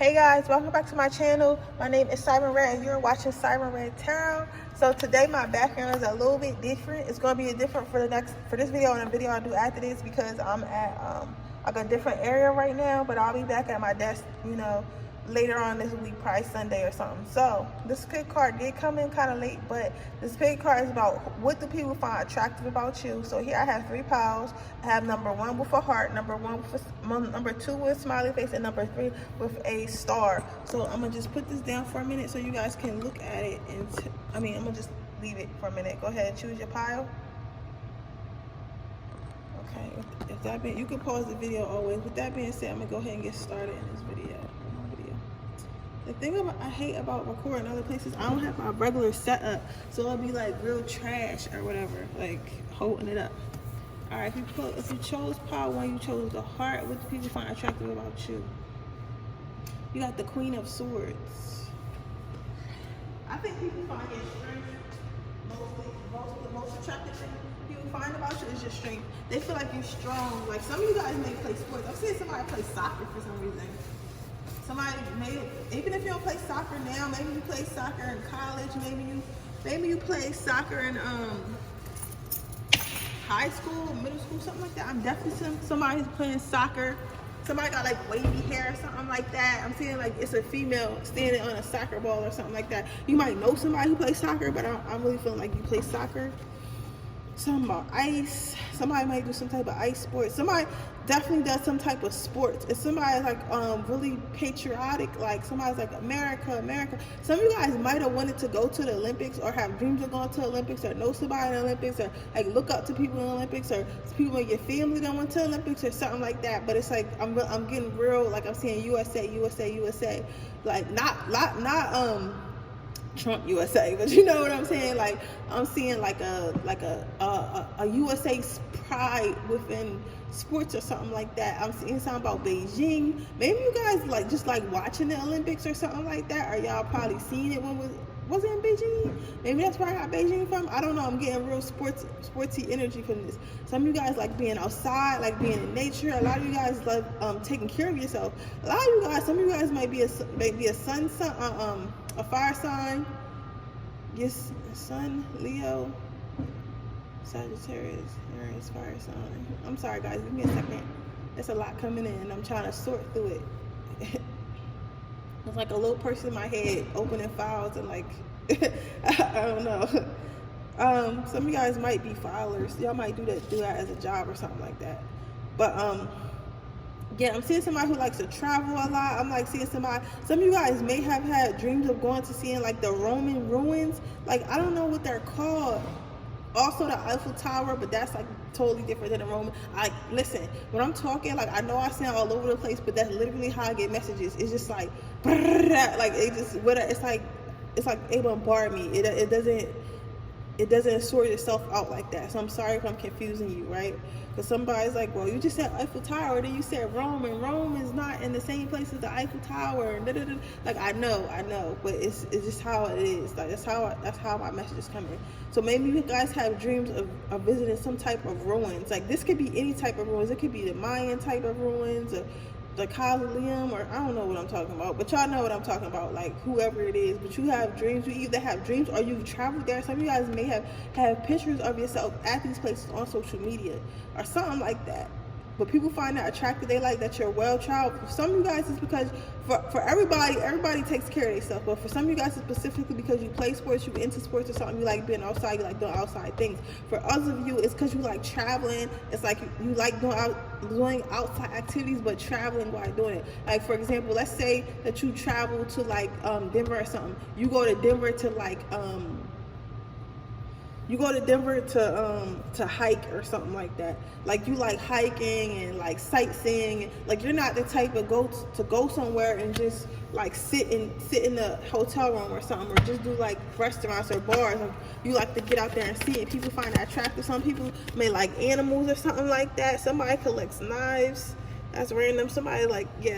Hey guys, welcome back to my channel. My name is Siren Redd and you're watching Siren Redd Tarot. So today my background is a little bit different. It's going to be different for this video and the video I do after this because I'm at like a different area right now, but I'll be back at my desk, later on this week, probably Sunday or something. So this pick card did come in kind of late, but this pick card is about what do people find attractive about you. So here I have 3 piles. I have number 1 with a heart, number 2 with a smiley face, and number 3 with a star. So I'm gonna just put this down for a minute so you guys can look at it, and I'm gonna just leave it for a minute. Go ahead and choose your pile. Okay, if that being, you can pause the video always. With that being said, I'm gonna go ahead and get started in this video. The thing I hate about recording other places, I don't have my regular setup, so it'll be like real trash or whatever, like holding it up. All right, if you chose pile 1, you chose the heart. What do people find attractive about you? You got the Queen of Swords. I think people find your strength the most attractive thing people find about you is your strength. They feel like you're strong. Like some of you guys may play sports. I've seen somebody play soccer for some reason. Somebody even if you don't play soccer now, maybe you play soccer in college, maybe you play soccer in high school, middle school, something like that. I'm definitely seeing somebody who's playing soccer. Somebody got like wavy hair or something like that. I'm seeing like it's a female standing on a soccer ball or something like that. You might know somebody who plays soccer, but I'm really feeling like you play soccer. Something about ice. Somebody might do some type of ice sport. Somebody definitely does some type of sports. If somebody's like really patriotic, like somebody's like America. Some of you guys might have wanted to go to the Olympics or have dreams of going to the Olympics or know somebody in the Olympics or like look up to people in the Olympics or people in your family that went to the Olympics or something like that. But it's like I'm getting real, like I'm saying USA. Like not Trump USA, but you know what I'm saying? Like I'm seeing like a USA's pride within sports or something like that. I'm seeing something about Beijing. Maybe you guys like just like watching the Olympics or something like that, or y'all probably seen it when was it in Beijing? Maybe that's where I got Beijing from. I don't know. I'm getting real sporty energy from this. Some of you guys like being outside, like being in nature. A lot of you guys love taking care of yourself. A lot of you guys, some of you guys might be a sun, a fire sign. Yes, Sun, Leo, Sagittarius, Aries, fire sign. I'm sorry guys, give me a second. There's a lot coming in. I'm trying to sort through it. It's like a little person in my head opening files and like I don't know. Some of you guys might be filers. Y'all might do that as a job or something like that. But yeah, I'm seeing somebody who likes to travel a lot. I'm like seeing some of you guys may have had dreams of going to seeing like the Roman ruins. Like I don't know what they're called. Also the Eiffel Tower, but that's like totally different than the Roman. Like listen, when I'm talking, like I know I sound all over the place, but that's literally how I get messages. It's just like it's like it bombard me. It doesn't sort itself out like that. So I'm sorry if I'm confusing you, right? Because somebody's like, well, you just said Eiffel Tower, then you said Rome, and Rome is not in the same place as the Eiffel Tower. And like I know, but it's just how it is. Like that's how my message is coming. So maybe you guys have dreams of visiting some type of ruins. Like this could be any type of ruins. It could be the Mayan type of ruins, or the Coliseum, or I don't know what I'm talking about, but y'all know what I'm talking about, like whoever it is. But you have dreams. You either have dreams or you've traveled there. Some of you guys may have pictures of yourself at these places on social media or something like that. But people find that attractive. They like that you're well traveled. For some of you guys, it's because for everybody takes care of themselves. But for some of you guys, it's specifically because you play sports, you into sports or something. You like being outside. You like doing outside things. For others of you, it's because you like traveling. It's like you like doing outside activities, but traveling while doing it. Like for example, let's say that you travel to like Denver or something. You go to Denver to like to hike or something like that. Like you like hiking and like sightseeing. Like you're not the type of go somewhere and just like sit in the hotel room or something, or just do like restaurants or bars. Like, you like to get out there and see it. People find that attractive. Some people may like animals or something like that. Somebody collects knives. That's random. Somebody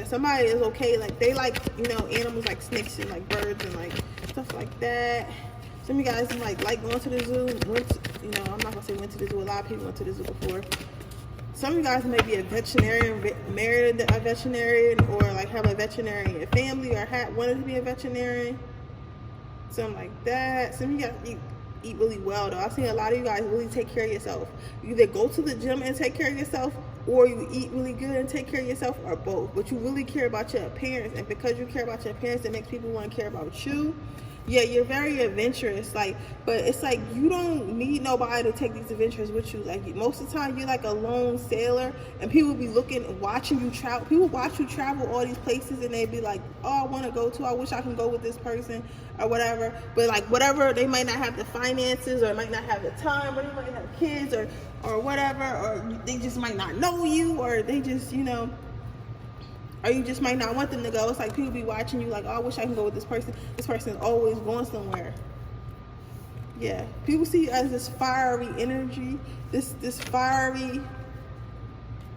somebody is okay. Like they like, animals like snakes and like birds and like stuff like that. Some of you guys might like going to the zoo. I'm not gonna say went to the zoo. A lot of people went to the zoo before. some of you guys may be a veterinarian, married a veterinarian, or like have a veterinarian in your family, or wanted to be a veterinarian, something like that. Some of you guys eat really well though. I've seen a lot of you guys really take care of yourself. You either go to the gym and take care of yourself, or you eat really good and take care of yourself, or both. But you really care about your appearance, and because you care about your appearance, it makes people want to care about you. Yeah, you're very adventurous, like, but it's like you don't need nobody to take these adventures with you. Like, most of the time you're like a lone sailor, and people be watching you travel. People watch you travel all these places, and they be like, oh, I want to go to, I wish I can go with this person, or whatever. But like, whatever, they might not have the finances, or might not have the time, or they might have kids, or whatever, or they just might not know you, or they just, or you just might not want them to go. It's like people be watching you like, oh, I wish I can go with this person. This person's always going somewhere. Yeah, people see you as this fiery energy, this fiery.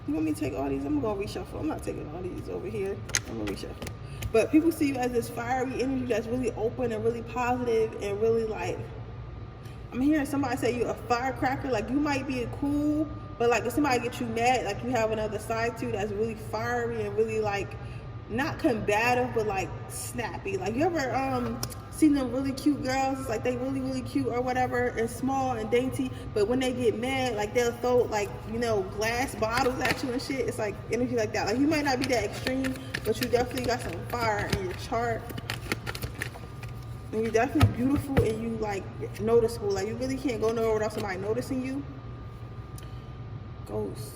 You want me to take all these? I'm gonna reshuffle. I'm not taking all these over here. I'm gonna reshuffle. But people see you as this fiery energy that's really open and really positive and really like. I'm hearing somebody say you're a firecracker. Like, you might be cool, but like if somebody gets you mad, like you have another side to you that's really fiery and really like not combative, but like snappy. Like, you ever seen them really cute girls? It's like they really, really cute or whatever, and small and dainty, but when they get mad, like they'll throw like, glass bottles at you and shit. It's like energy like that. Like, you might not be that extreme, but you definitely got some fire in your chart. And you're definitely beautiful, and you like noticeable. Like, you really can't go nowhere without somebody noticing you. Ghost.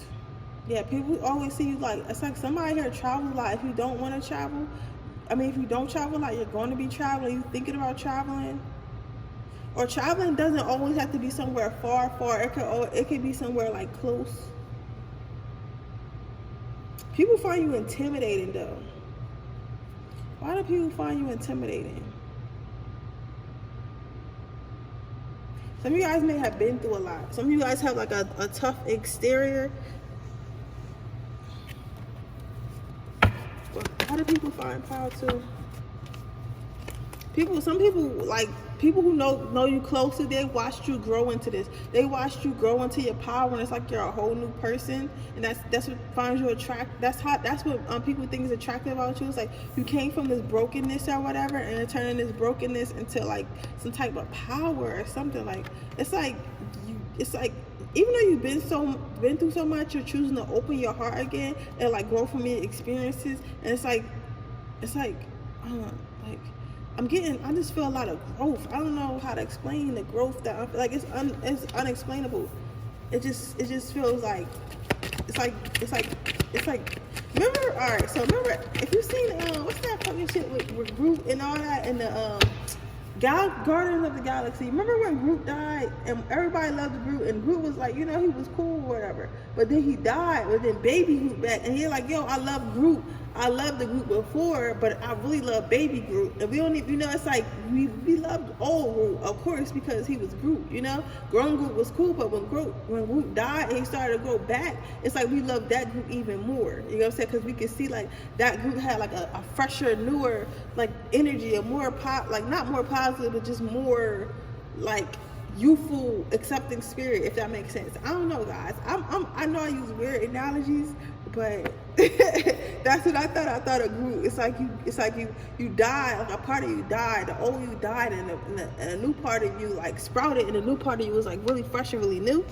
Yeah, people always see you like, it's like somebody here travel a lot. If you don't want to travel, if you don't travel a lot, you're going to be traveling. You thinking about traveling, or traveling doesn't always have to be somewhere far. It could be somewhere like close. People find you intimidating though. Why do people find you intimidating? Some of you guys may have been through a lot. Some of you guys have like a tough exterior. How do people find power too? Some people like people who know you closely. They watched you grow into this. They watched you grow into your power, and it's like you're a whole new person. And that's what finds you attractive. That's what people think is attractive about you. It's like you came from this brokenness or whatever, and it turning this brokenness into like some type of power or something. Like, it's like even though you've been through so much, you're choosing to open your heart again and like grow from your experiences. And it's like I just feel a lot of growth. I don't know how to explain the growth that I feel like. It's unexplainable. It just feels like it's like remember, all right, so remember, if you've seen what's that fucking shit with Groot and all that, and the Guardians of the Galaxy. Remember when Groot died and everybody loved Groot, and Groot was like, he was cool or whatever, but then he died, but then baby Groot back, and he's like, yo, I love Groot. I loved the Groot before, but I really love baby Groot. And we don't even, it's like we loved old Groot, of course, because he was Groot, Grown Groot was cool, but when Groot died and he started to grow back, it's like we love that Groot even more. You know what I'm saying? Because we could see like that Groot had like a fresher, newer like energy, a more not more positive, but just more like youthful, accepting spirit, if that makes sense. I don't know, guys. I know I use weird analogies, but that's what I thought. I thought of Groot. It's like you died, like a part of you died, the old you died, and a new part of you like sprouted, and the new part of you was like really fresh and really new.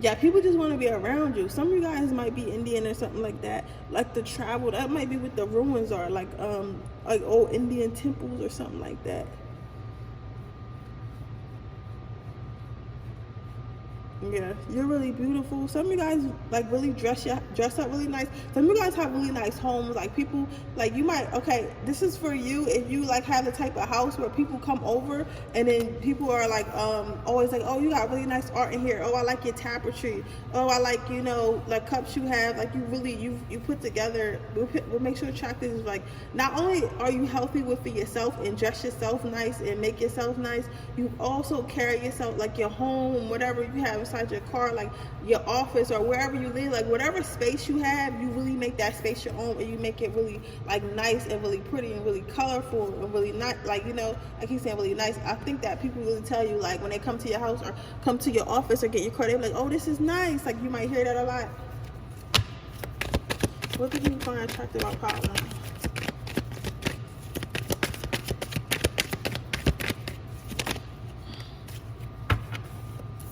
Yeah, people just want to be around you. Some of you guys might be Indian or something like that. Like the travel, that might be what the ruins are, like old Indian temples or something like that. Yeah, you're really beautiful. Some of you guys like really dress up really nice. Some of you guys have really nice homes. Like people, like you might, okay, this is for you if you like have the type of house where people come over and then people are like always like, oh, you got really nice art in here. Oh, I like your tapestry. Oh, I like, like cups you have. Like you really, you put together, we'll make sure attractive is like, not only are you healthy with for yourself and dress yourself nice and make yourself nice, you also carry yourself like your home, whatever you have. It's inside your car, like your office or wherever you live, like whatever space you have, you really make that space your own, and you make it really like nice and really pretty and really colorful and really not like, you know, I keep saying really nice. I think that people really tell you, like when they come to your house or come to your office or get your car, they're like, oh, this is nice. Like you might hear that a lot. What do you find attractive about power one?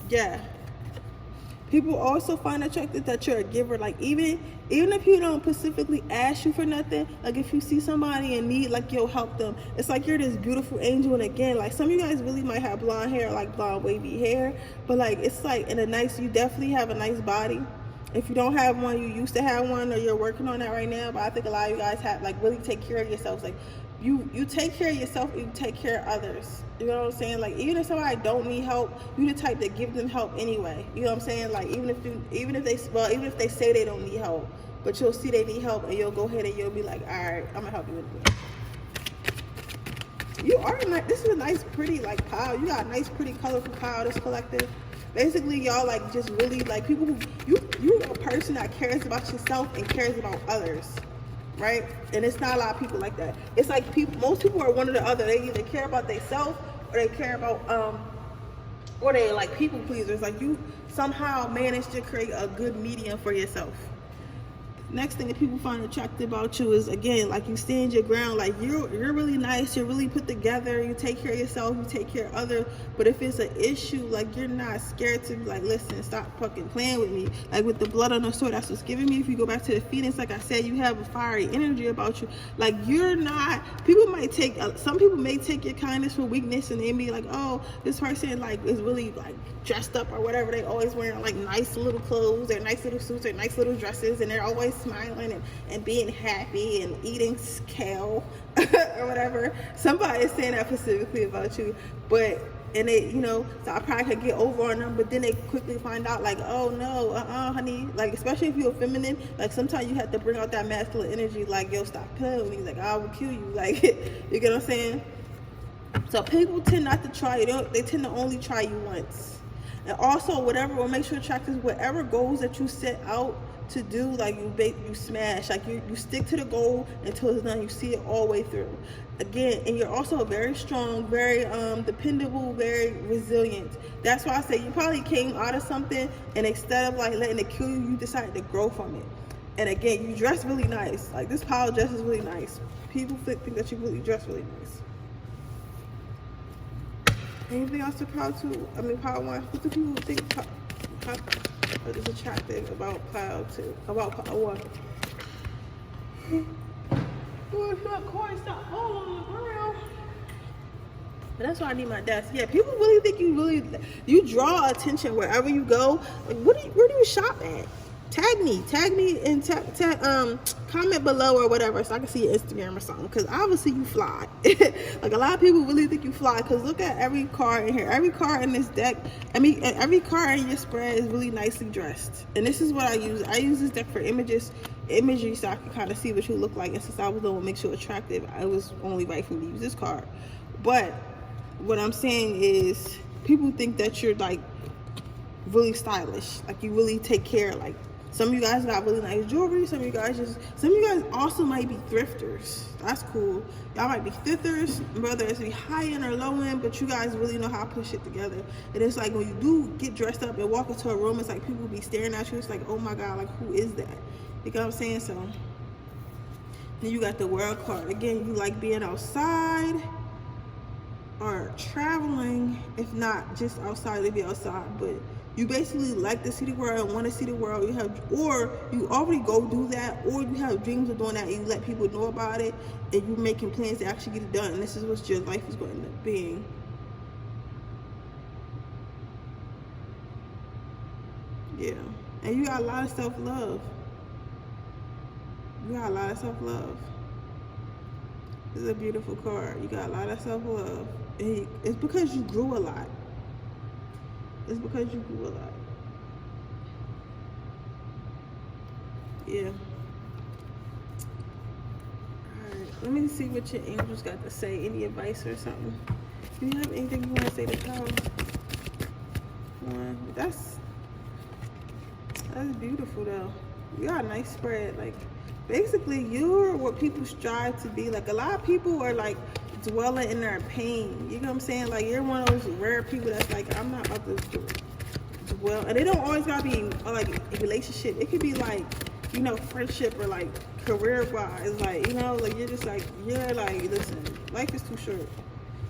Yeah. People also find attractive that you're a giver. Like even if you don't specifically ask you for nothing, like if you see somebody in need, like you'll help them. It's like you're this beautiful angel. And again, like some of you guys really might have blonde hair, like blonde wavy hair, but like it's like in a nice, you definitely have a nice body. If you don't have one, you used to have one or you're working on that right now, but I think a lot of you guys have, like, really take care of yourselves. Like you take care of yourself, you take care of others. You know what I'm saying? Like even if somebody don't need help, you the type that give them help anyway. You know what I'm saying? Like even if they say they don't need help, but you'll see they need help and you'll go ahead and you'll be like, all right, I'm gonna help you with it. You are like, this is a nice pretty like pile. You got a nice pretty colorful pile, this collective. Basically, y'all like just really like people who you're a person that cares about yourself and cares about others, right? And it's not a lot of people like that. It's like most people are one or the other. They either care about themselves or they care about or they like people pleasers. Like you somehow manage to create a good medium for yourself. Next thing that people find attractive about you is, again, like you stand your ground. Like you're really nice, you're really put together, you take care of yourself, you take care of others. But if it's an issue, like you're not scared to be like, listen, stop fucking playing with me. Like with the blood on the sword, that's what's giving me. If you go back to the Phoenix, like I said, you have a fiery energy about you. Like you're not, people might take, some people may take your kindness for weakness, and they be like, oh, this person like is really like dressed up or whatever. They always wearing like nice little clothes or nice little suits or nice little dresses, and they're always smiling and being happy and eating kale or whatever. Somebody is saying that specifically about you, but and they, you know, so I probably could get over on them, but then they quickly find out like, oh no, honey, like especially if you're feminine, like sometimes you have to bring out that masculine energy, like, yo, stop playing with me, like I will kill you, like you get what I'm saying? So people tend not to try you, they tend to only try you once. And also whatever will make you attractive, whatever goals that you set out to do, like you smash, like you stick to the goal until it's done. You see it all the way through. Again, and you're also very strong, very dependable, very resilient. That's why I say you probably came out of something, and instead of like letting it kill you, you decided to grow from it. And again, you dress really nice. Like this pile dress is really nice. People think that you really dress really nice. Anything else to pile two? I mean, pile one. What do people think is attractive about pile two? About pile one? Oh, it's not quite stop falling on the ground. But that's why I need my desk. Yeah, people really think you draw attention wherever you go. Like, where do you shop at? Tag me and comment below or whatever, so I can see your Instagram or something, because obviously you fly. Like a lot of people really think you fly, because look at every card in here, every card in this deck. I mean, every card in your spread is really nicely dressed. And this is what I use this deck for imagery, so I can kind of see what you look like. And since I was the one makes you attractive, I was only right for me to use this card. But what I'm saying is, people think that you're like really stylish, like you really take care. Like some of you guys got really nice jewelry, some of you guys also might be thrifters. That's cool. Y'all might be thrifters, whether it's be high end or low end, but you guys really know how to put shit together. And it's like when you do get dressed up and walk into a room, it's like people be staring at you. It's like, oh my god, like who is that? You know what I'm saying? So then you got the world card. Again, you like being outside or traveling, if not just outside, to be outside, but you basically like to see the world and want to see the world. Or you already go do that, or you have dreams of doing that and you let people know about it, and you're making plans to actually get it done. And this is what your life is going to end up being. Yeah. And you got a lot of self-love. You got a lot of self-love. This is a beautiful card. You got a lot of self-love. And it's because you grew a lot. It's because you grew a lot. Yeah. Alright, let me see what your angels got to say. Any advice or something? Do you have anything you want to say to Kyle? That's That's beautiful though. You got a nice spread. Like basically you're what people strive to be. Like a lot of people are like dwelling in their pain. You know what I'm saying? Like you're one of those rare people that's like, I'm not about to dwell. And they don't always gotta be like a relationship. It could be like, you know, friendship or like career wise. Like, you know, like you're like, listen, life is too short.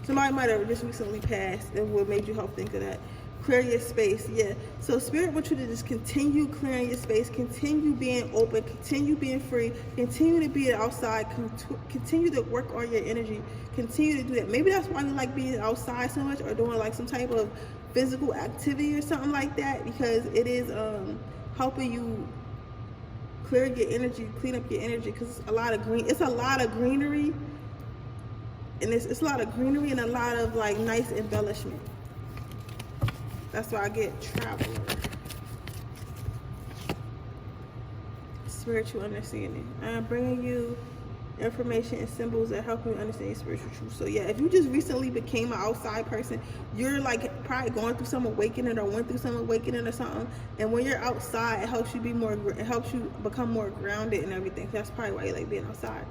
Somebody might have just recently passed and what made you help think of that. Clear your space, yeah. So Spirit wants you to just continue clearing your space, continue being open, continue being free, continue to be outside, continue to work on your energy, continue to do that. Maybe that's why you like being outside so much or doing like some type of physical activity or something like that, because it is helping you clear your energy, clean up your energy, because it's a lot of greenery, and it's a lot of greenery and a lot of like nice embellishment. That's why I get traveler. Spiritual understanding. I'm bringing you information and symbols that help you understand your spiritual truth. So yeah, if you just recently became an outside person, you're like probably going through some awakening or went through some awakening or something. And when you're outside, it helps you become more grounded and everything. That's probably why you like being outside.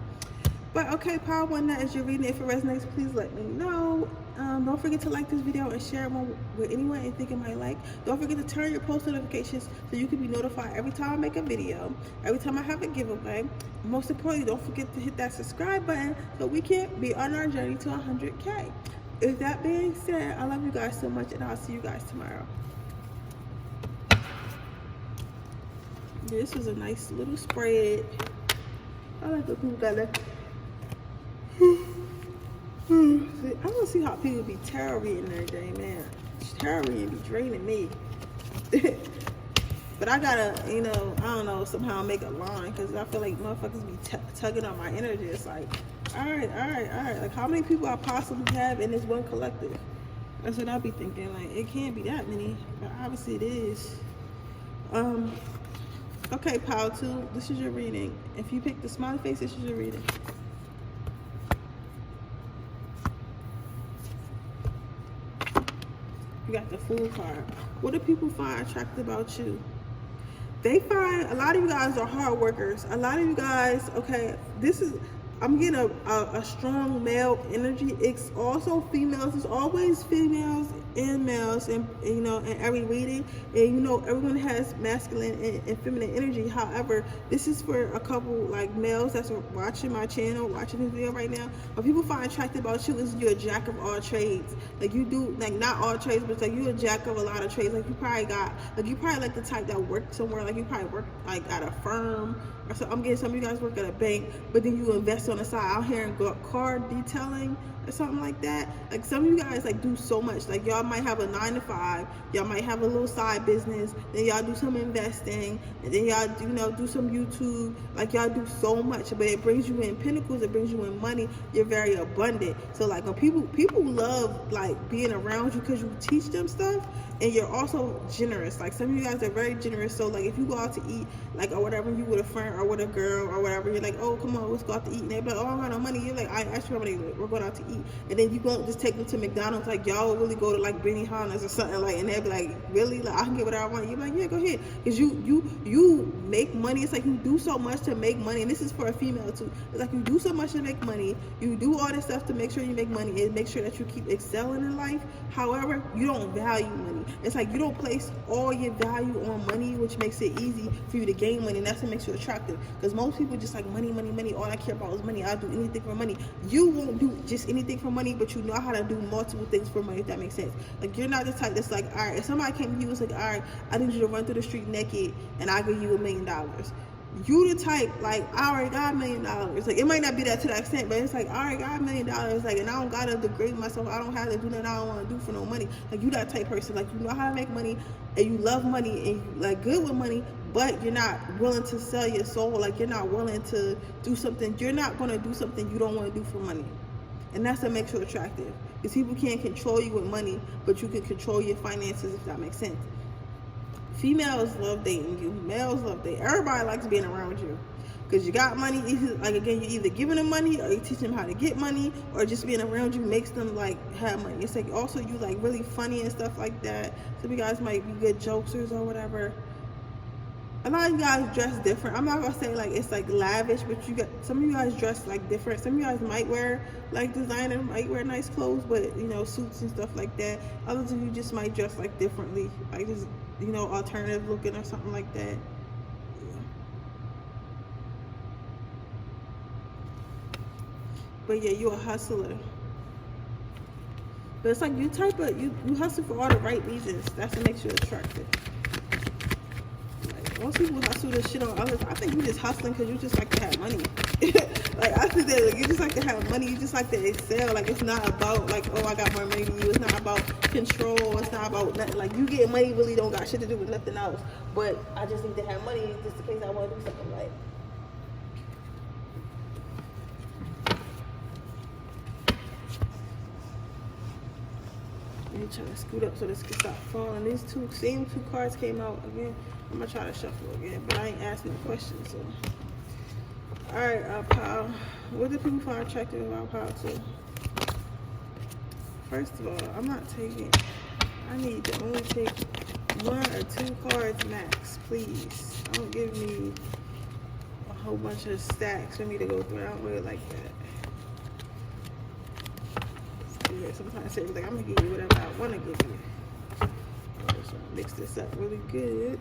But okay, Power One, that is your reading. If it resonates, please let me know. Don't forget to like this video and share it with anyone you think it might like. Don't forget to turn your post notifications so you can be notified every time I make a video, every time I have a giveaway. Most importantly, don't forget to hit that subscribe button so we can be on our journey to 100K. With that being said, I love you guys so much, and I'll see you guys tomorrow. This was a nice little spread. I like the people got that. I don't see how people be tarot reading every day, man. Tarot reading be draining me. But I gotta, you know, I don't know, somehow make a line, because I feel like motherfuckers be tugging on my energy. It's like, all right. Like, how many people I possibly have in this one collective? That's what I be thinking. Like, it can't be that many, but obviously it is. Okay, Power 2, this is your reading. If you pick the smiley face, this is your reading. You got the Fool card. What do people find attractive about you? They find a lot of you guys are hard workers. A lot of you guys, okay, I'm getting a strong male energy. It's also females. It's always females and males, and you know, in every reading. And you know, everyone has masculine and feminine energy. However, this is for a couple like males that's watching my channel, watching this video right now. What people find attractive about you is you're a jack of all trades. Like you do, like not all trades, but it's like you're a jack of a lot of trades. Like you probably like the type that work somewhere. Like you probably work like at a firm. Or so I'm getting some of you guys work at a bank, but then you invest on the side out here in car detailing or something like that. Like some of you guys like do so much. Like y'all might have a 9-to-5, y'all might have a little side business, then y'all do some investing, and then y'all do some YouTube. Like y'all do so much, but it brings you in pinnacles, it brings you in money. You're very abundant. So like when people love like being around you because you teach them stuff, and you're also generous. Like some of you guys are very generous. So like if you go out to eat, like or whatever, you with a friend or with a girl or whatever, you're like, oh come on, let's go out to eat. And they're like, oh I got no money. You're like, I asked you how money, we're going out to eat. And then you go just take them to McDonald's. Like y'all will really go to like Benihana's or something like, and they'll be like, really? Like I can get whatever I want. You're like, yeah, go ahead, because you make money. It's like you do so much to make money, and this is for a female too. It's like you do so much to make money. You do all this stuff to make sure you make money and make sure that you keep excelling in life. However, you don't value money. It's like you don't place all your value on money, which makes it easy for you to gain money, and that's what makes you attractive. Because most people just like money. All I care about is money. I'll do anything for money. You won't do just anything for money, but you know how to do multiple things for money, if that makes sense. Like you're not the type that's like, all right, if somebody came to you and was like, all right, I need you to run through the street naked and I give you $1 million. You the type, like, I already got $1 million. Like, it might not be that to that extent, but it's like, I already got $1 million. Like, and I don't gotta degrade myself. I don't have to do nothing I don't want to do for no money. Like, you that type person. Like, you know how to make money, and you love money, and you, like, good with money, but you're not willing to sell your soul. Like, you're not willing to do something. You're not going to do something you don't want to do for money. And that's what makes you attractive. Because people can't control you with money, but you can control your finances, if that makes sense. Females love dating you. Males love dating. Everybody likes being around you because you got money. Like again, you're either giving them money or you teach them how to get money, or just being around you makes them like have money. It's like also you like really funny and stuff like that. Some of you guys might be good jokesters or whatever. a lot of you guys dress different. I'm not gonna say like it's like lavish, but you got some of you guys dress like different. Some of you guys might wear like designer, might wear nice clothes, but you know, suits and stuff like that. Others of you just might dress like differently, like just, you know, alternative looking or something like that. Yeah. But yeah, you're a hustler. But it's like you hustle for all the right reasons. That's what makes you attractive. Most people hustle this shit on others. I think you just hustling because you just like to have money. Like I think that like, you just like to have money. You just like to excel. Like it's not about like, oh, I got more money than you. It's not about control. It's not about nothing. Like you getting money really don't got shit to do with nothing else. But I just need to have money just in case I want to do something right. Let me try to scoot up so this can stop falling. These same two cards came out again. I'm gonna try to shuffle again, but I ain't asking no questions. So, all right, pal. What do people find attractive about pal too? First of all, I'm not taking. I need to only take 1 or 2 cards max, please. Don't give me a whole bunch of stacks for me to go through. I don't really like that. Yeah, sometimes I say like I'm gonna give you whatever I want to give you. Alright, so mix this up really good.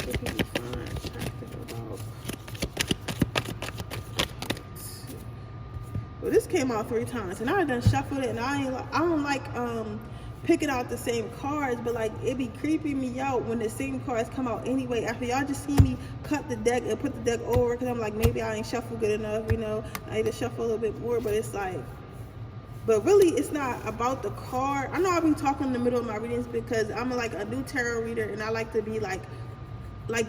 What can you find attractive about? Well, this came out 3 times, and I done shuffled it, and I don't like picking out the same cards, but like it be creeping me out when the same cards come out anyway. After y'all just see me cut the deck and put the deck over, because I'm like, maybe I ain't shuffled good enough, you know. I need to shuffle a little bit more, but it's like, but really it's not about the card. I know I've been talking in the middle of my readings because I'm like a new tarot reader, and I like to be like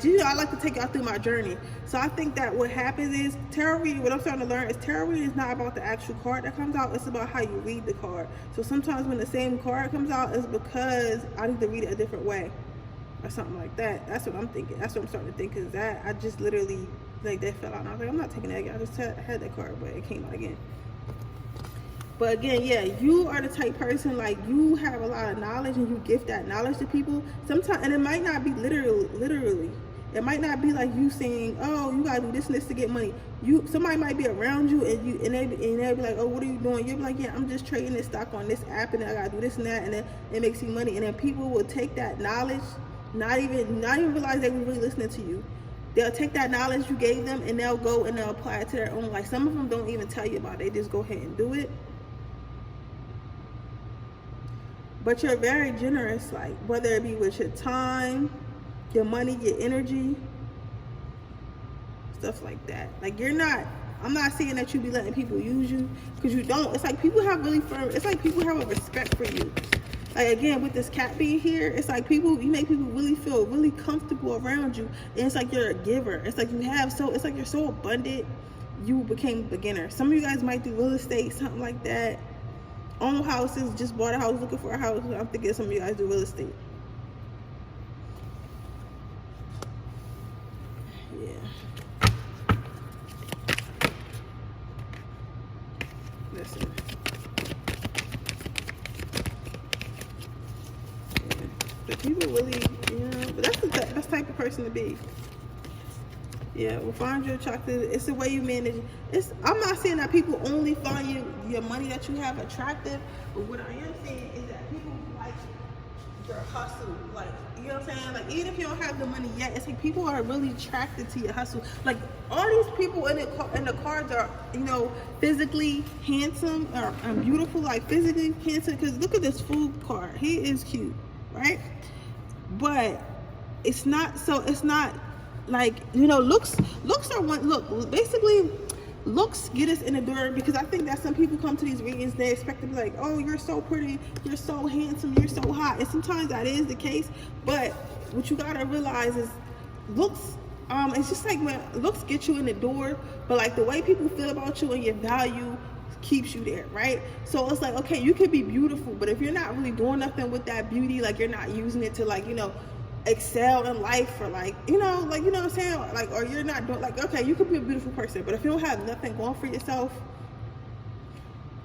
you know, I like to take y'all through my journey. So I think that what happens is tarot reading, what I'm starting to learn is tarot reading is not about the actual card that comes out, it's about how you read the card. So sometimes when the same card comes out, it's because I need to read it a different way or something like that. That's what I'm thinking. That's what I'm starting to think, because that I just literally like that fell out, and I was like, I'm not taking that again. I just had that card, but it came out again. But again, yeah, you are the type person, like you have a lot of knowledge and you gift that knowledge to people. Sometimes, and it might not be literally. It might not be like you saying, oh, you gotta do this and this to get money. Somebody might be around you and they'll be like, oh, what are you doing? You'll be like, yeah, I'm just trading this stock on this app and I gotta do this and that, and then it makes you money. And then people will take that knowledge, not even realize they were really listening to you. They'll take that knowledge you gave them and they'll go and they'll apply it to their own life. Some of them don't even tell you about it. They just go ahead and do it. But you're very generous, like whether it be with your time, your money, your energy, stuff like that. Like I'm not saying that you be letting people use you, because you don't. It's like people have it's like people have a respect for you. Like again, with this cat being here, it's like you make people really feel really comfortable around you. And it's like you're a giver. It's like it's like you're so abundant, you became a beginner. Some of you guys might do real estate, something like that. Own houses, just bought a house, looking for a house. I'm thinking some of you guys do real estate. Yeah. Listen. Yeah. But people really, you know, but that's the type of person to be. Yeah, well, find you attractive. It's the way you manage. I'm not saying that people only find your money that you have attractive, but what I am saying is that people like your hustle. Like, you know what I'm saying? Like, even if you don't have the money yet, it's like people are really attracted to your hustle. Like, all these people in the cards are, you know, physically handsome or beautiful, like physically handsome. Because look at this fool card. He is cute, right? But it's not like, you know, looks are one. Look, basically, looks get us in the door, because I think that some people come to these readings, they expect to be like, oh, you're so pretty, you're so handsome, you're so hot, and sometimes that is the case. But what you gotta realize is looks, it's just like when looks get you in the door, but like the way people feel about you and your value keeps you there, right? So it's like, okay, you could be beautiful, but if you're not really doing nothing with that beauty, like you're not using it to, like, you know, excel in life, or like, you know, like, you know what I'm saying, like, or you're not doing, like, okay, you could be a beautiful person, but if you don't have nothing going for yourself,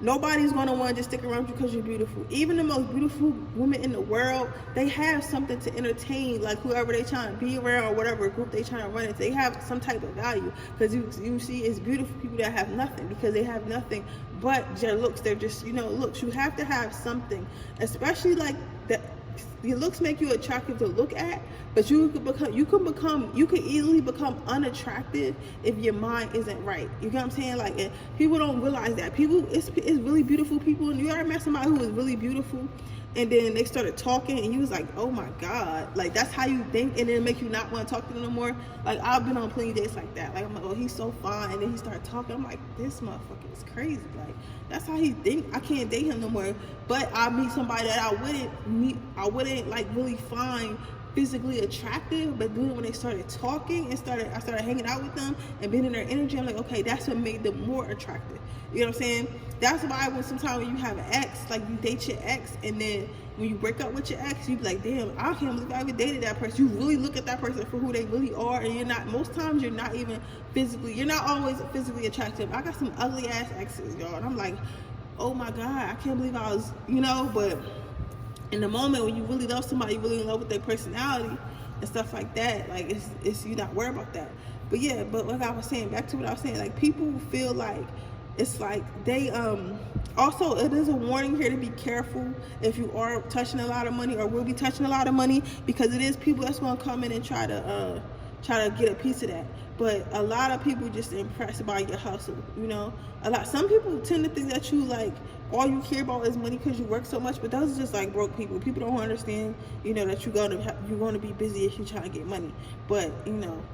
Nobody's going to want to just stick around you because you're beautiful. Even the most beautiful women in the world, they have something to entertain, like whoever they trying to be around or whatever group they trying to run into. They have some type of value, because you see it's beautiful people that have nothing, because they have nothing but their looks. They're just, looks. You have to have something, especially like that. Your looks make you attractive to look at, but you can easily become unattractive if your mind isn't right. You get what I'm saying? Like, people don't realize that. It's really beautiful people, and you ever met somebody who was really beautiful, and then they started talking, and you was like, oh my God, like that's how you think, and then it make you not want to talk to them no more. Like, I've been on plenty of dates like that. Like, I'm like, oh, he's so fine, and then he started talking. I'm like, this motherfucker is crazy. Like, that's how he think. I can't date him no more. But I meet somebody that I wouldn't like really find physically attractive, but then when they started talking and I started hanging out with them and being in their energy, I'm like, okay, that's what made them more attractive. You know what I'm saying? That's why sometimes when you have an ex, like you date your ex, and then when you break up with your ex, you be like, damn, I can't believe I even dated that person. You really look at that person for who they really are, and most times you're not always physically attractive. I got some ugly ass exes, y'all, and I'm like, oh my God, I can't believe I was, but in the moment when you really love somebody, you really in love with their personality and stuff like that, like it's you not worried about that. But yeah, but like I was saying, back to what I was saying, like people feel like it's like they also, it is a warning here to be careful if you are touching a lot of money or will be touching a lot of money, because it is people that's going to come in and try to get a piece of that. But a lot of people just impressed by your hustle, some people tend to think that you like all you care about is money because you work so much, but those are just like broke people. People don't understand, that you're going to be busy if you try to get money. But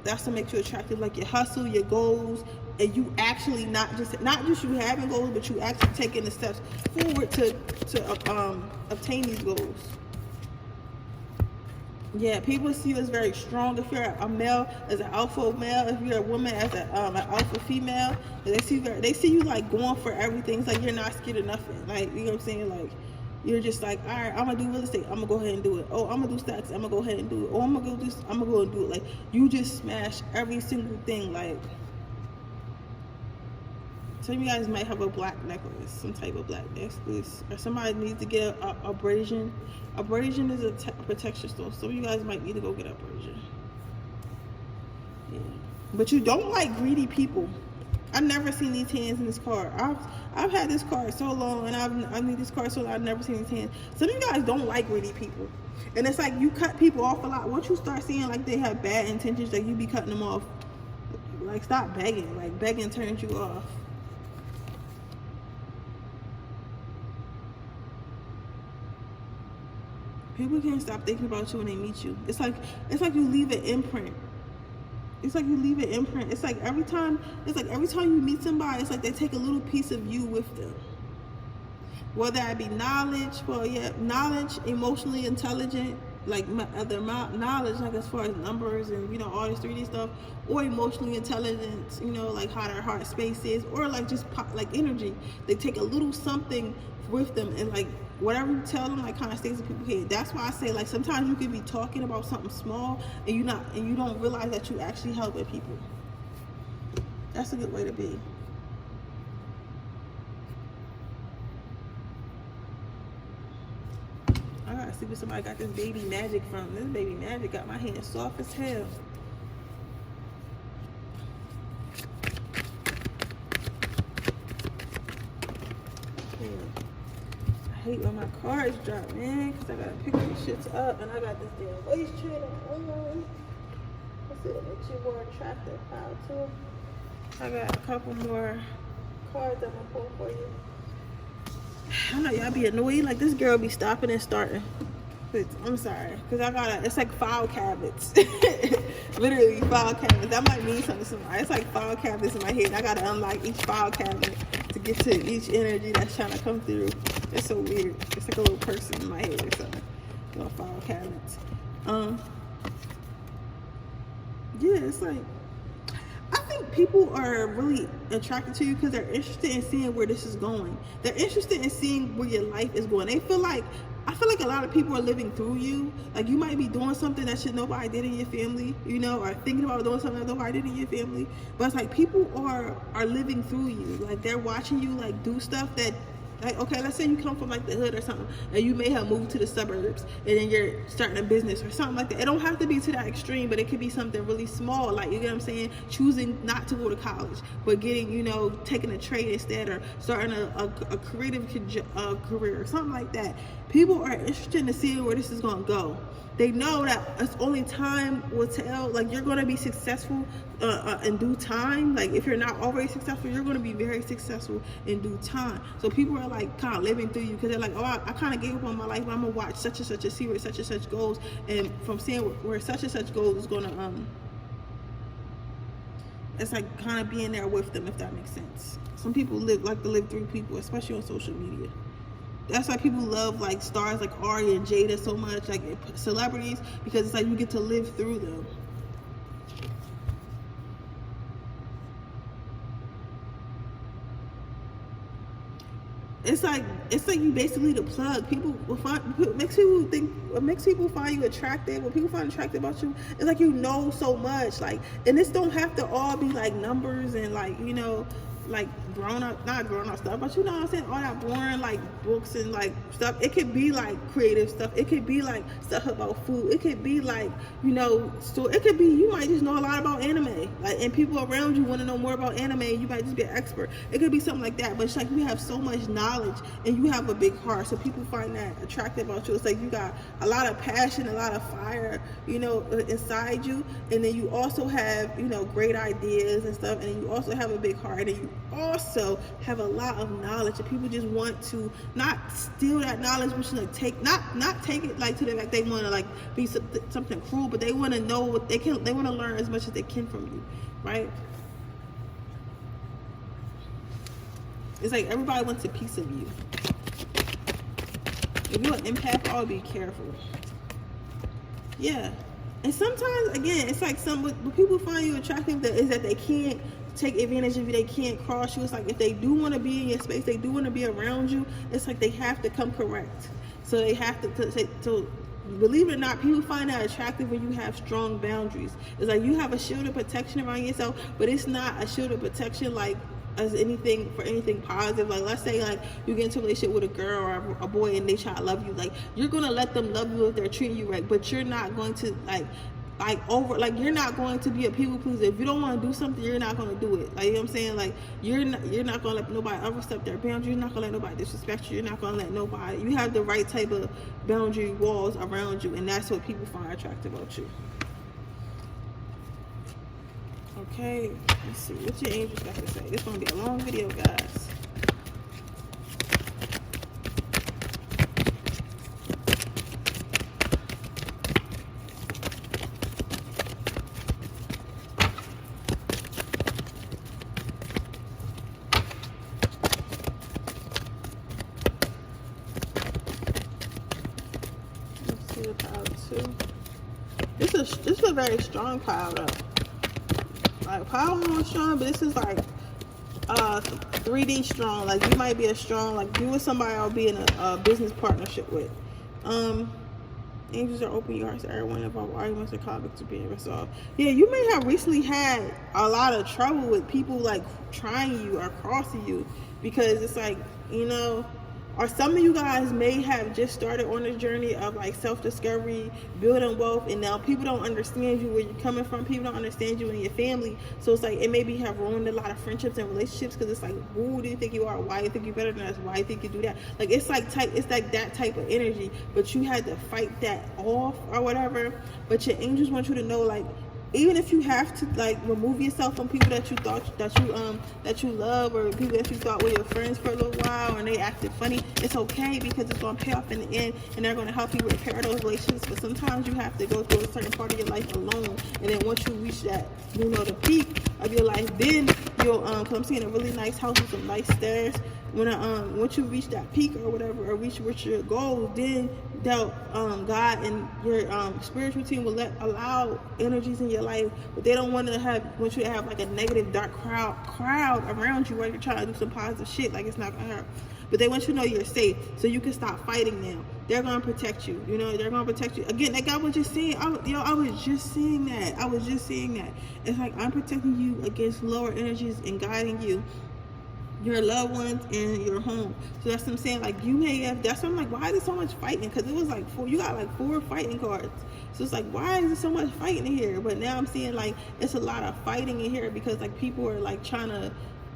that's what makes you attractive, like your hustle, your goals, and you actually not just you having goals, but you actually taking the steps forward to obtain these goals. Yeah, people see you as very strong. If you're a male, as an alpha male. If you're a woman, as an alpha female. They see you like going for everything. It's like you're not scared of nothing. Like, you know what I'm saying? Like, you're just like, all right, I'm gonna do real estate. I'm gonna go ahead and do it. Oh, I'm gonna do stocks. I'm gonna go ahead and do it. Oh, I'm gonna go and do it. Like, you just smash every single thing. Like, some of you guys might have a black necklace, some type of black necklace, or somebody needs to get a abrasion. Abrasion is a protection stone. Some of you guys might need to go get abrasion. Yeah. But you don't like greedy people. I've never seen these hands in this card. I've had this card so long, and I've need this card so long. I've never seen these hands. Some of you guys don't like greedy people, and it's like you cut people off a lot. Once you start seeing like they have bad intentions, like you be cutting them off. Like, stop begging. Like, begging turns you off. People can't stop thinking about you when they meet you. It's like you leave an imprint. It's like every time you meet somebody, it's like they take a little piece of you with them. Whether that be knowledge, knowledge, emotionally intelligent, like other knowledge, like as far as numbers and all this 3D stuff, or emotionally intelligent, like how their heart space is, or like just like energy. They take a little something with them, and like whatever you tell them, like, kind of stays in people's head. That's why I say, like, sometimes you could be talking about something small and you don't realize that you actually helping people. That's a good way to be. I gotta see where somebody got this baby magic from. This baby magic got my hands soft as hell. I hate when my cards drop, man, because I gotta pick these shits up, and I got this damn waist trainer on. Let's see, it makes you more attractive. How to? I got a couple more cards I'm gonna pull for you. I know y'all be annoyed, like this girl be stopping and starting. I'm sorry, because it's like file cabinets. Literally file cabinets. That might mean something to somebody. It's like file cabinets in my head. I gotta unlock each file cabinet to get to each energy that's trying to come through. It's so weird. It's like a little person in my head or something. Little file cabinets. Yeah, it's like, I think people are really attracted to you because they're interested in seeing where this is going. They're interested in seeing where your life is going. I feel like a lot of people are living through you. Like, you might be doing something that nobody did in your family, or thinking about doing something that nobody did in your family. But it's like people are living through you. Like, they're watching you like do stuff that Like, okay, let's say you come from like the hood or something, and you may have moved to the suburbs, and then you're starting a business or something like that. It don't have to be to that extreme, but it could be something really small, like, you get what I'm saying, choosing not to go to college, but getting, you know, taking a trade instead, or starting a creative career or something like that. People are interested in seeing where this is going to go. They know that it's only time will tell. Like, you're going to be successful in due time. Like, if you're not already successful, you're going to be very successful in due time. So people are like kind of living through you, because they're like, oh, I kind of gave up on my life, but I'm going to watch such and such and see where such and such goes. And from seeing where such and such goes is going to, it's like kind of being there with them, if that makes sense. Some people like to live through people, especially on social media. That's why people love like stars like Ari and Jada so much, like celebrities, because it's like you get to live through them. It's like you basically the plug. People will makes people find you attractive. What people find attractive about you, it's like you know so much. Like, and this don't have to all be like numbers and like, you know, like not grown up stuff, but you know what I'm saying, all that boring like books and like stuff. It could be like creative stuff. It could be like stuff about food. It could be like, you know, so it could be you might just know a lot about anime, like, and people around you want to know more about anime, and you might just be an expert. It could be something like that, but it's like you have so much knowledge and you have a big heart, so people find that attractive about you. It's like you got a lot of passion, a lot of fire, you know, inside you, and then you also have, you know, great ideas and stuff, and you also have a big heart, and you also have a lot of knowledge, and people just want to not steal that knowledge, but like not take it like to the, like they want to like be something cruel, but they want to know what they can. They want to learn as much as they can from you, right? It's like everybody wants a piece of you. If you're an empath, I'll be careful. Yeah, and sometimes again, it's like what people find you attractive is that they can't take advantage of you. They can't cross you. It's like if they do want to be in your space, they do want to be around you, it's like they have to come correct. So they have to believe it or not, people find that attractive when you have strong boundaries. It's like you have a shield of protection around yourself, but it's not a shield of protection like as anything positive. Like, let's say like you get into a relationship with a girl or a boy and they try to love you, like you're gonna let them love you if they're treating you right, but you're not going to you're not going to be a people pleaser. If you don't want to do something, you're not going to do it. Like, you know what I'm saying? Like, you're not going to let nobody overstep their boundaries. You're not going to let nobody disrespect you. You're not going to let nobody. You have the right type of boundary walls around you, and that's what people find attractive about you. Okay, let's see what your angels got to say. This is going to be a long video, guys. This is a very strong pile though. Like, pile more strong, but this is like 3D strong. Like, you might be a strong, like you with somebody I'll be in a business partnership with. Angels are open your hearts to everyone about arguments and conflicts are being resolved. Yeah, you may have recently had a lot of trouble with people like trying you or crossing you, because it's like, you know, or some of you guys may have just started on a journey of like self-discovery, building wealth, and now people don't understand you where you're coming from. People don't understand you and your family. So it's like it maybe have ruined a lot of friendships and relationships, because it's like, who do you think you are? Why do you think you're better than us? Why do you think you do that? Like, it's like that type of energy, but you had to fight that off or whatever. But your angels want you to know, like, even if you have to like remove yourself from people that you thought that you love, or people that you thought were your friends for a little while and they acted funny, it's okay, because it's going to pay off in the end, and they're going to help you repair those relationships. But sometimes you have to go through a certain part of your life alone, and then once you reach that, you know, the peak of your life, then you'll because I'm seeing a really nice house with some nice stairs. Once you reach that peak or whatever, or reach your goals, then God and your spiritual team will allow energies in your life, but they don't want you to have like a negative dark crowd around you where you're trying to do some positive shit. Like, it's not gonna hurt, but they want you to know you're safe, so you can stop fighting them. They're gonna protect you. You know, they're gonna protect you. Again, like I was just saying, I was just saying that. It's like I'm protecting you against lower energies and guiding you your loved ones and your home. So that's what I'm saying. Like you may have, that's what I'm like, why is there so much fighting? Because it was like you got like 4 fighting cards. So it's like, why is there so much fighting in here? But now I'm seeing like it's a lot of fighting in here because like people are like trying to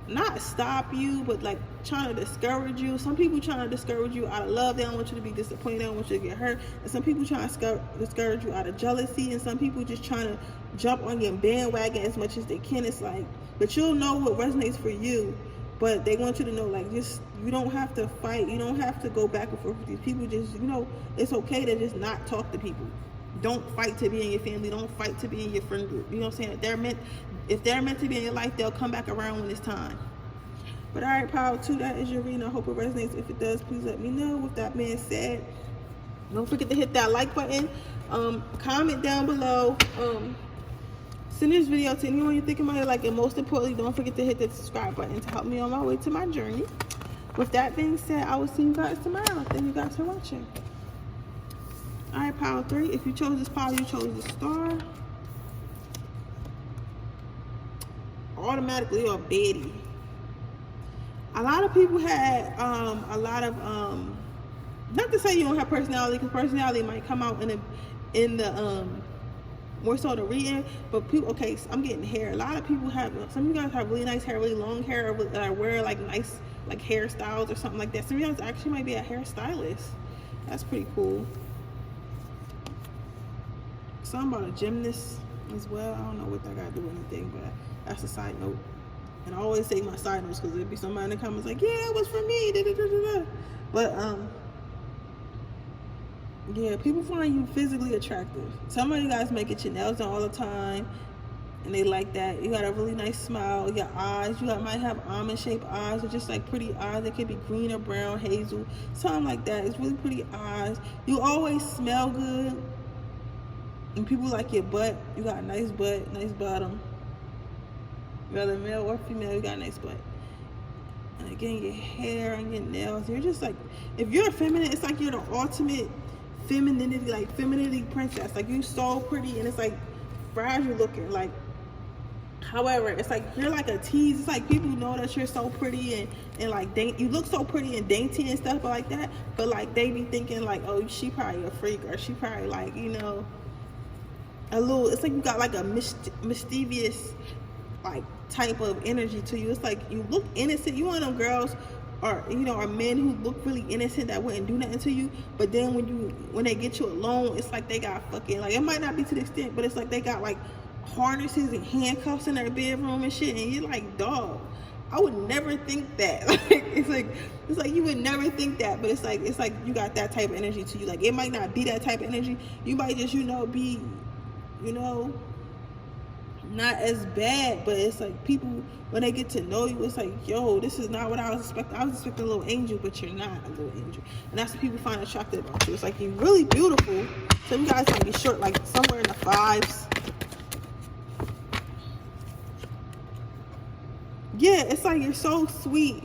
not stop you, but like trying to discourage you. Some people trying to discourage you out of love. They don't want you to be disappointed. They don't want you to get hurt. And some people trying to discourage you out of jealousy. And some people just trying to jump on your bandwagon as much as they can. It's like, but you'll know what resonates for you. But they want you to know, like, just, you don't have to fight. You don't have to go back and forth with these people. Just, you know, it's okay to just not talk to people. Don't fight to be in your family. Don't fight to be in your friend group. You know what I'm saying? If they're meant to be in your life, they'll come back around when it's time. But all right, power 2, that is your reading. I hope it resonates. If it does, please let me know. With that being said, don't forget to hit that like button. Comment down below. Send this video to anyone you're thinking about, like, and most importantly, don't forget to hit the subscribe button to help me on my way to my journey. With that being said, I will see you guys tomorrow. Thank you guys for watching. All right, power 3. If you chose this power, you chose the star. Automatically, you're a baddie. A lot of people had a lot of not to say you don't have personality, because personality might come out in the more so the reading, but people, okay, so I'm getting hair. A lot of people have, some of you guys have really nice hair, really long hair, or wear like nice like hairstyles or something like that. Some of you guys actually might be a hairstylist. That's pretty cool. Something about a gymnast as well. I don't know what that got to do with anything, but that's a side note. And I always say my side notes because there'd be somebody in the comments like, yeah, it was for me. Da, da, da, da, da. But yeah, people find you physically attractive. Some of you guys may get your nails done all the time, and they like that. You got a really nice smile. Your eyes, might have almond-shaped eyes, or just like pretty eyes. They could be green or brown, hazel, something like that. It's really pretty eyes. You always smell good, and people like your butt. You got a nice butt, nice bottom. Whether male or female, you got a nice butt. And again, your hair and your nails. You're just like, if you're a feminine, it's like you're the ultimate femininity, like femininity princess. Like, you're so pretty, and it's like fragile looking. Like, however, it's like you're like a tease. It's like people know that you're so pretty and like you look so pretty and dainty and stuff like that. But like they be thinking like, oh, she probably a freak, or she probably like, you know, a little. It's like you got like a mischievous like type of energy to you. It's like you look innocent. You one of them girls, or you know, or men who look really innocent that wouldn't do nothing to you, but then when they get you alone, it's like they got fucking, like, it might not be to the extent, but it's like they got like harnesses and handcuffs in their bedroom and shit, and you're like, dog, I would never think that. Like, it's like you would never think that, but it's like you got that type of energy to you. Like, it might not be that type of energy. You might just, you know, be, you know, not as bad, but it's like people, when they get to know you, it's like, yo, this is not what I was expecting. I was expecting a little angel, but you're not a little angel. And that's what people find attractive about you. It's like, you're really beautiful. Some guys might be short, like somewhere in the 5s. Yeah, it's like you're so sweet,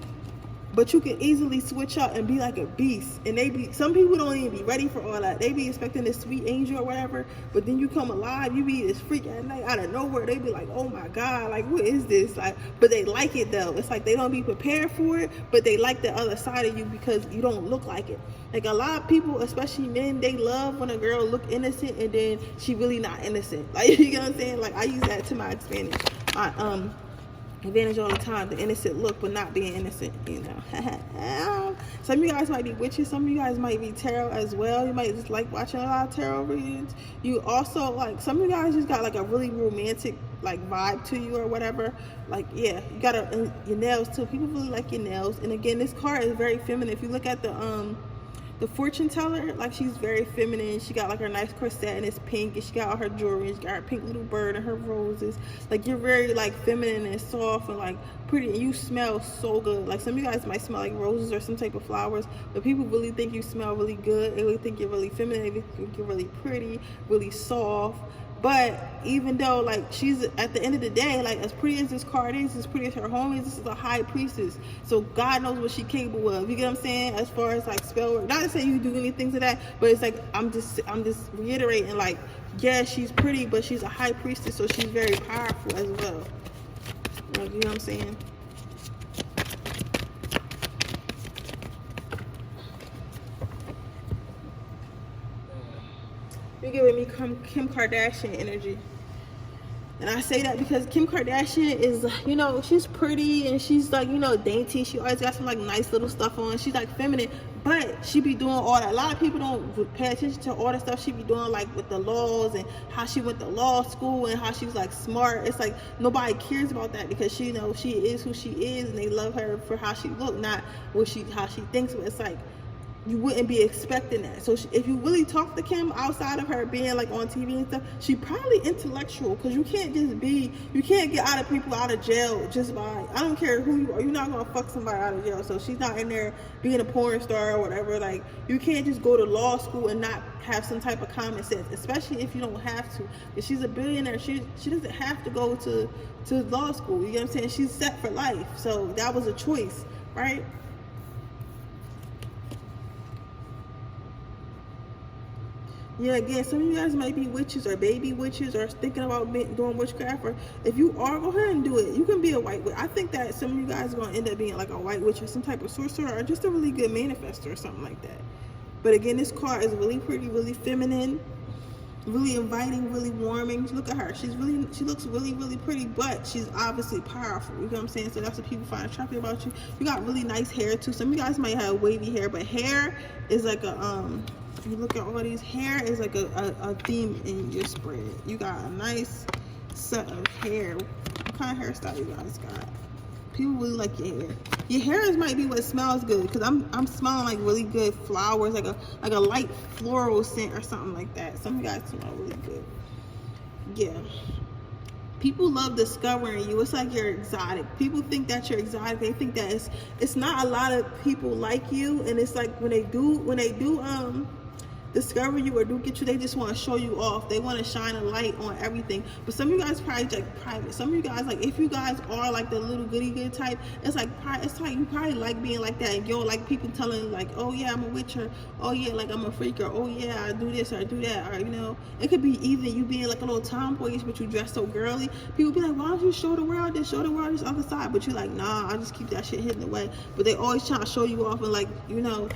but you can easily switch up and be like a beast. And some people don't even be ready for all that. They be expecting this sweet angel or whatever, but then you come alive, you be this freak at night out of nowhere. They be like, oh my God, like, what is this? Like, but they like it though. It's like they don't be prepared for it, but they like the other side of you because you don't look like it. Like, a lot of people, especially men, they love when a girl look innocent and then she really not innocent. Like, you know what I'm saying? Like, I use that to my advantage. Advantage all the time, the innocent look, but not being innocent, you know. Some of you guys might be witches. Some of you guys might be tarot as well. You might just like watching a lot of tarot readings. You also, like, some of you guys just got like a really romantic like vibe to you or whatever. Like, yeah, you got your nails too. People really like your nails. And again, this card is very feminine. If you look at the fortune teller, like, she's very feminine. She got like her nice corset and it's pink, and she got all her jewelry, she got her pink little bird and her roses. Like, you're very like feminine and soft and like pretty, and you smell so good. Like, some of you guys might smell like roses or some type of flowers, but people really think you smell really good. They really think you're really feminine. They think you're really pretty, really soft. But even though, like, she's, at the end of the day, like, as pretty as this card is, as pretty as her home is, this is a high priestess. So God knows what she's capable of. You get what I'm saying? As far as like spell work. Not to say you do anything to that, but it's like, I'm just reiterating, like, yeah, she's pretty, but she's a high priestess, so she's very powerful as well. Like, you know what I'm saying? You're giving me Kim Kardashian energy. And I say that because Kim Kardashian is, you know, she's pretty and she's like, you know, dainty. She always got some like nice little stuff on. She's like feminine, but she be doing all that. A lot of people don't pay attention to all the stuff she be doing, like with the laws and how she went to law school and how she was like smart. It's like nobody cares about that because she, you know, she is who she is and they love her for how she look, not how she thinks. But it's like, you wouldn't be expecting that. So if you really talk to Kim outside of her being like on TV and stuff, she probably intellectual, because you can't get out of people out of jail just by, I don't care who you are, you're not gonna fuck somebody out of jail. So she's not in there being a porn star or whatever. Like, you can't just go to law school and not have some type of common sense, especially if you don't have to. If she's a billionaire, she doesn't have to go to law school. You know what I'm saying? She's set for life. So that was a choice, right? Yeah, again, some of you guys might be witches or baby witches or thinking about doing witchcraft. Or if you are, go ahead and do it. You can be a white witch. I think that some of you guys are going to end up being like a white witch or some type of sorcerer or just a really good manifestor or something like that. But again, this card is really pretty, really feminine, really inviting, really warming. Look at her. She looks really, really pretty, but she's obviously powerful. You know what I'm saying? So that's what people find attractive about you. You got really nice hair too. Some of you guys might have wavy hair, but hair is like a you look at all these, hair is like a theme in your spread. You got a nice set of hair. What kind of hairstyle you guys got? People really like your hair. Your hair might be what smells good, because I'm smelling like really good flowers, like a light floral scent or something like that. Some of you guys smell really good. Yeah. People love discovering you. It's like you're exotic. People think that you're exotic. They think that it's not a lot of people like you, and it's like when they do discover you or do get you, they just want to show you off. They want to shine a light on everything. But some of you guys probably like private. Some of you guys, like, if you guys are like the little goody good type, it's like you probably like being like that, and you don't like people telling you like, oh yeah, I'm a witch, or oh yeah, like I'm a freak, or oh yeah, I do this or I do that, or you know, it could be either you being like a little tomboyish but you dress so girly. People be like, why don't you show the world this other side? But you're like, nah, I just keep that shit hidden away. But they always trying to show you off and like, you know,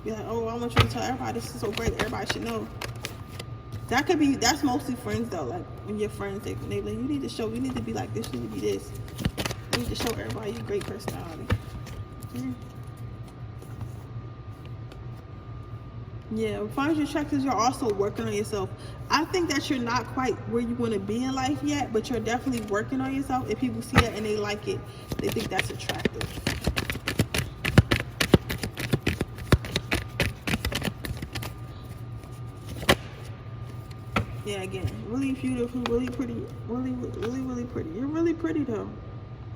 be like, oh, I want you to tell everybody this is so great, everybody should know. That's mostly friends though. Like when your friends, they like, you need to be like this, you need to be this. You need to show everybody your great personality. Yeah, financial attractors, you're also working on yourself. I think that you're not quite where you want to be in life yet, but you're definitely working on yourself. If people see that and they like it, they think that's attractive. Yeah, again, really beautiful, really pretty, really, really, really pretty. You're really pretty though.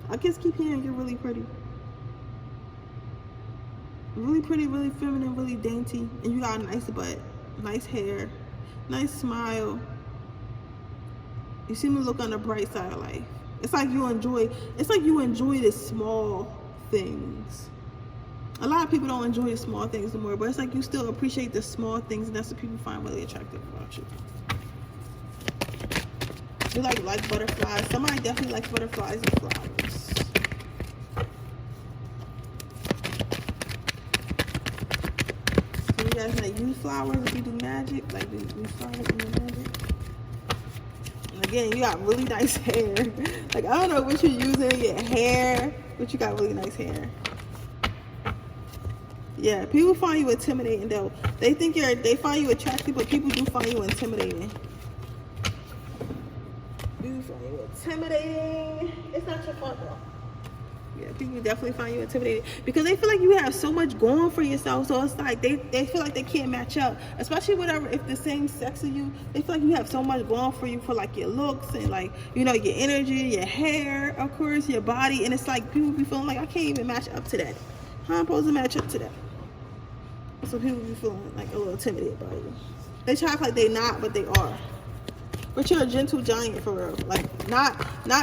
I just keep hearing you're really pretty. Really pretty, really feminine, really dainty. And you got a nice butt, nice hair, nice smile. You seem to look on the bright side of life. It's like you enjoy the small things. A lot of people don't enjoy the small things anymore, but it's like you still appreciate the small things, and that's what people find really attractive about you. You like butterflies. Somebody definitely likes butterflies and flowers. So you guys like use flowers if you do magic, like use flowers in your magic. And again, you got really nice hair. Like, I don't know what you're using in your hair, but you got really nice hair. Yeah, people find you intimidating though. They find you attractive, but people do find you intimidating. Intimidating. It's not your fault though. Yeah, people definitely find you intimidating because they feel like you have so much going for yourself. So it's like they feel like they can't match up, especially whatever, if the same sex of you. They feel like you have so much going for you for like your looks and like, you know, your energy, your hair, of course, your body. And it's like people be feeling like, I can't even match up to that. How am I supposed to match up to that? So people be feeling like a little intimidated by you. They try to act like they not, but they are. But you're a gentle giant for real. Like, not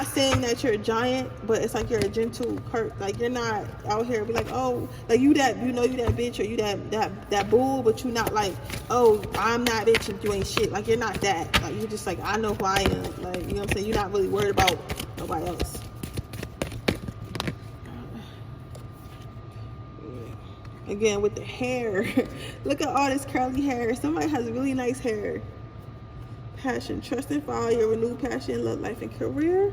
saying that you're a giant, but it's like you're a gentle like you're not out here be like, oh, like you that bitch, or you that bull, but you not like, oh, I'm not bitch and you ain't shit. Like, you're not that. Like, you're just like, I know who I am. Like, you know what I'm saying? You're not really worried about nobody else. Again, with the hair. Look at all this curly hair. Somebody has really nice hair. passion. Trust and follow your renewed passion, love, life, and career.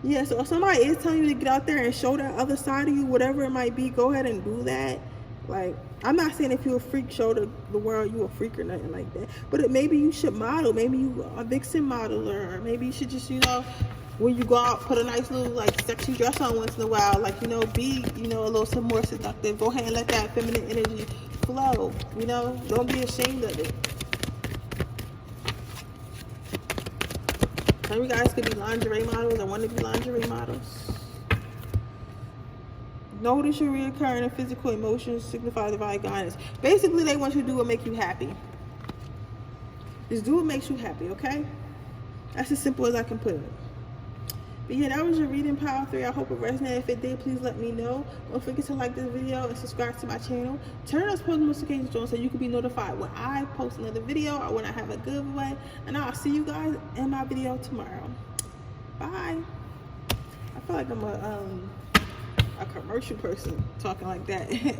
Yeah, so if somebody is telling you to get out there and show that other side of you, whatever it might be, go ahead and do that. Like, I'm not saying if you're a freak, show the world you a freak or nothing like that. But maybe you should model. Maybe you a vixen modeler. Or maybe you should just, when you go out, put a nice little, like, sexy dress on once in a while. Like, be, a little some more seductive. Go ahead and let that feminine energy flow. Don't be ashamed of it. Some of you guys could be lingerie models or want to be lingerie models. Notice your reoccurring and physical emotions signify divine guidance. Basically, they want you to do what makes you happy. Just do what makes you happy, okay? That's as simple as I can put it. But yeah, that was your reading Power 3. I hope it resonated. If it did, please let me know. Don't forget to like this video and subscribe to my channel. Turn those post notifications on so you can be notified when I post another video or when I have a giveaway. And I'll see you guys in my video tomorrow. Bye. I feel like I'm a commercial person talking like that.